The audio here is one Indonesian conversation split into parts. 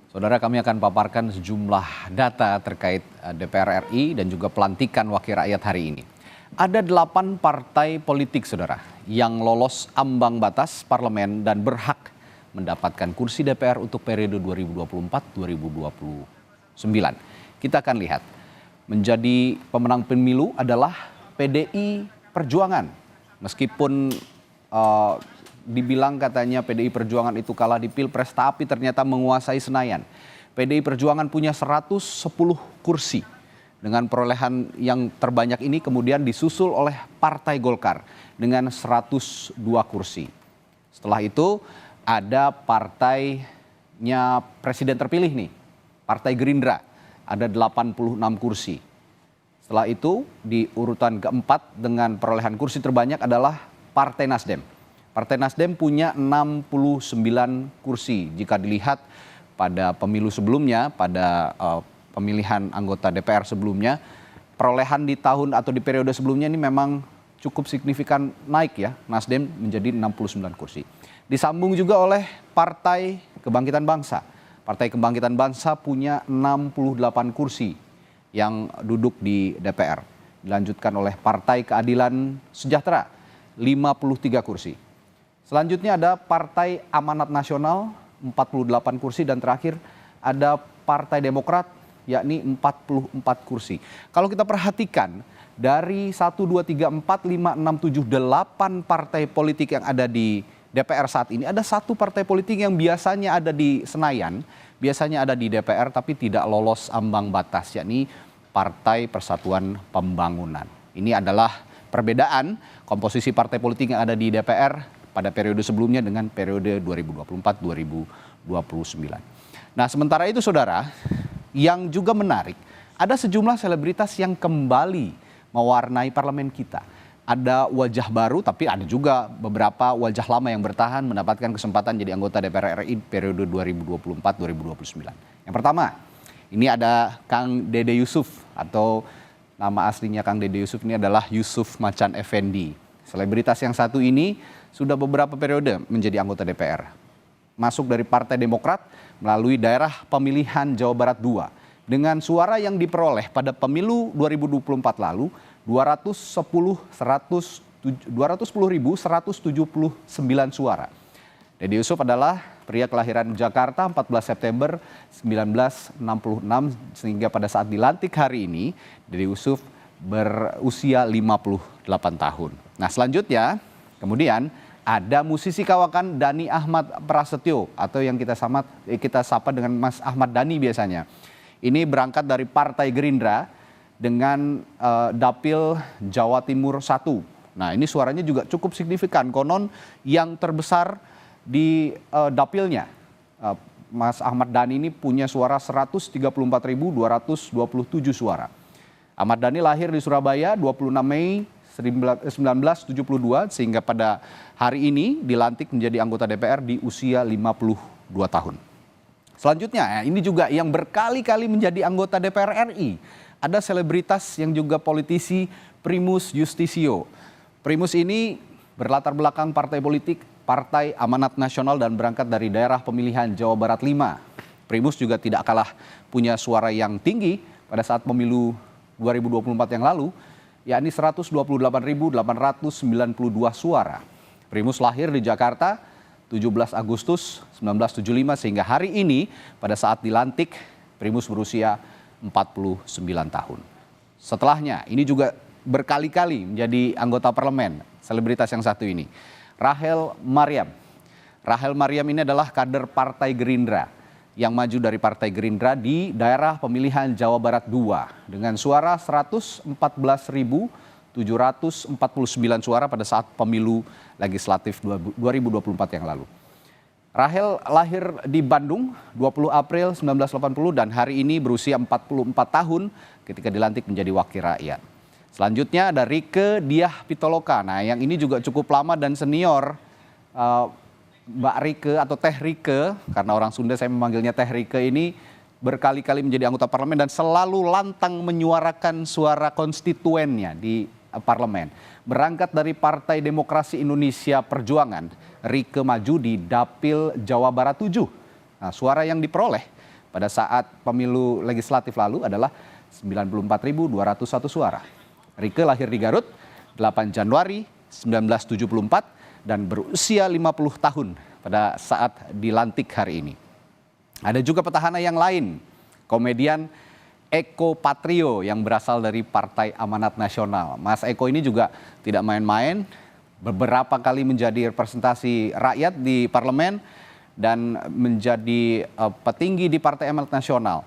Saudara, kami akan paparkan sejumlah data terkait DPR RI dan juga pelantikan wakil rakyat hari ini. Ada 8 partai politik, saudara, yang lolos ambang batas parlemen dan berhak mendapatkan kursi DPR untuk periode 2024-2029. Kita akan lihat, menjadi pemenang pemilu adalah PDI Perjuangan. Meskipun dibilang katanya PDI Perjuangan itu kalah di Pilpres, tapi ternyata menguasai Senayan. PDI Perjuangan punya 110 kursi. Dengan perolehan yang terbanyak ini kemudian disusul oleh Partai Golkar dengan 102 kursi. Setelah itu ada partainya presiden terpilih nih, Partai Gerindra, ada 86 kursi. Setelah itu di urutan keempat dengan perolehan kursi terbanyak adalah Partai Nasdem. Partai Nasdem punya 69 kursi. Jika dilihat pada pemilu sebelumnya, pada pemilihan anggota DPR sebelumnya, perolehan di tahun atau di periode sebelumnya ini memang cukup signifikan naik ya. Nasdem menjadi 69 kursi. Disambung juga oleh Partai Kebangkitan Bangsa. Partai Kebangkitan Bangsa punya 68 kursi yang duduk di DPR. Dilanjutkan oleh Partai Keadilan Sejahtera, 53 kursi. Selanjutnya ada Partai Amanat Nasional, 48 kursi, dan terakhir ada Partai Demokrat, yakni 44 kursi. Kalau kita perhatikan dari 1, 2, 3, 4, 5, 6, 7, 8 partai politik yang ada di DPR saat ini, ada satu partai politik yang biasanya ada di Senayan, biasanya ada di DPR tapi tidak lolos ambang batas, yakni Partai Persatuan Pembangunan. Ini adalah perbedaan komposisi partai politik yang ada di DPR pada periode sebelumnya dengan periode 2024-2029. Nah, sementara itu saudara, yang juga menarik, ada sejumlah selebritas yang kembali mewarnai parlemen kita. Ada wajah baru, tapi ada juga beberapa wajah lama yang bertahan mendapatkan kesempatan jadi anggota DPR RI periode 2024-2029. Yang pertama, ini ada Kang Dede Yusuf, atau nama aslinya Kang Dede Yusuf ini adalah Yusuf Macan Effendi. Selebritas yang satu ini sudah beberapa periode menjadi anggota DPR. Masuk dari Partai Demokrat melalui daerah pemilihan Jawa Barat 2. Dengan suara yang diperoleh pada pemilu 2024 lalu, 210.179 suara. Dede Yusuf adalah pria kelahiran Jakarta 14 September 1966, sehingga pada saat dilantik hari ini, Dede Yusuf berusia 58 tahun. Nah, selanjutnya kemudian ada musisi kawakan Dhani Ahmad Prasetyo, atau yang kita sapa dengan Mas Ahmad Dhani biasanya. Ini berangkat dari Partai Gerindra dengan Dapil Jawa Timur 1. Nah, ini suaranya juga cukup signifikan. Konon yang terbesar di dapilnya, Mas Ahmad Dhani ini punya suara 134.227 suara. Ahmad Dhani lahir di Surabaya 26 Mei 1972, sehingga pada hari ini dilantik menjadi anggota DPR di usia 52 tahun. Selanjutnya, ini juga yang berkali-kali menjadi anggota DPR RI. Ada selebritas yang juga politisi, Primus Yustisio. Primus ini berlatar belakang partai politik, Partai Amanat Nasional, dan berangkat dari daerah pemilihan Jawa Barat 5. Primus juga tidak kalah punya suara yang tinggi pada saat pemilu 2024 yang lalu, yakni 128.892 suara. Primus lahir di Jakarta 17 Agustus 1975, sehingga hari ini pada saat dilantik Primus berusia 49 tahun. Setelahnya ini juga berkali-kali menjadi anggota parlemen, selebritas yang satu ini, Rachel Maryam. Rachel Maryam ini adalah kader Partai Gerindra yang maju dari Partai Gerindra di daerah pemilihan Jawa Barat 2 dengan suara 114.749 suara pada saat pemilu legislatif 2024 yang lalu. Rachel lahir di Bandung 20 April 1980 dan hari ini berusia 44 tahun ketika dilantik menjadi wakil rakyat. Selanjutnya ada Rieke Diah Pitaloka. Nah, yang ini juga cukup lama dan senior. Mbak Rieke atau Teh Rieke, karena orang Sunda saya memanggilnya Teh Rieke, ini berkali-kali menjadi anggota parlemen dan selalu lantang menyuarakan suara konstituennya di parlemen. Berangkat dari Partai Demokrasi Indonesia Perjuangan, Rieke maju di Dapil Jawa Barat 7. Nah, suara yang diperoleh pada saat pemilu legislatif lalu adalah 94.201 suara. Rieke lahir di Garut 8 Januari 1974 dan berusia 50 tahun pada saat dilantik hari ini. Ada juga petahana yang lain, komedian Eko Patrio yang berasal dari Partai Amanat Nasional. Mas Eko ini juga tidak main-main, beberapa kali menjadi representasi rakyat di parlemen dan menjadi petinggi di Partai Amanat Nasional.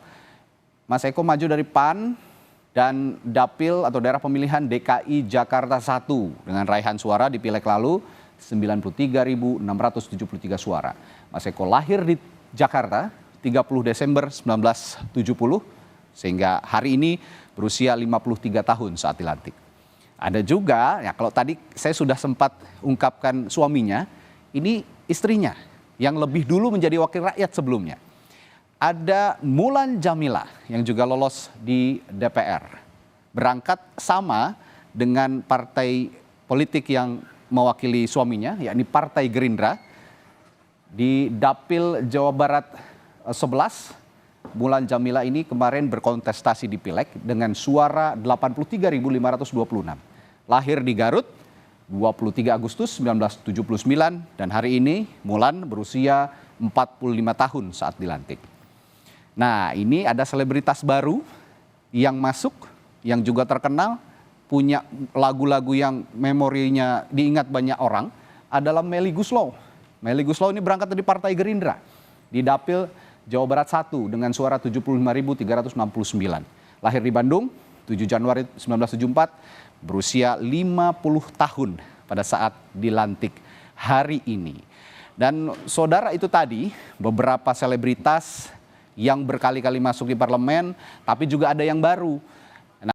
Mas Eko maju dari PAN dan dapil atau daerah pemilihan DKI Jakarta 1 dengan raihan suara di pileg lalu 93.673 suara. Mas Eko lahir di Jakarta 30 Desember 1970 sehingga hari ini berusia 53 tahun saat dilantik. Ada juga, ya kalau tadi saya sudah sempat ungkapkan suaminya, ini istrinya yang lebih dulu menjadi wakil rakyat sebelumnya. Ada Mulan Jameela yang juga lolos di DPR. Berangkat sama dengan partai politik yang mewakili suaminya, yakni Partai Gerindra. Di Dapil Jawa Barat 11, Mulan Jameela ini kemarin berkontestasi di Pileg dengan suara 83.526. Lahir di Garut 23 Agustus 1979 dan hari ini Mulan berusia 45 tahun saat dilantik. Nah, ini ada selebritas baru yang masuk, yang juga terkenal, punya lagu-lagu yang memorinya diingat banyak orang, adalah Melly Goeslaw. Melly Goeslaw ini berangkat dari Partai Gerindra di Dapil Jawa Barat 1 dengan suara 75.369. Lahir di Bandung 7 Januari 1974, berusia 50 tahun pada saat dilantik hari ini. Dan saudara, itu tadi beberapa selebritas yang berkali-kali masuk di parlemen, tapi juga ada yang baru.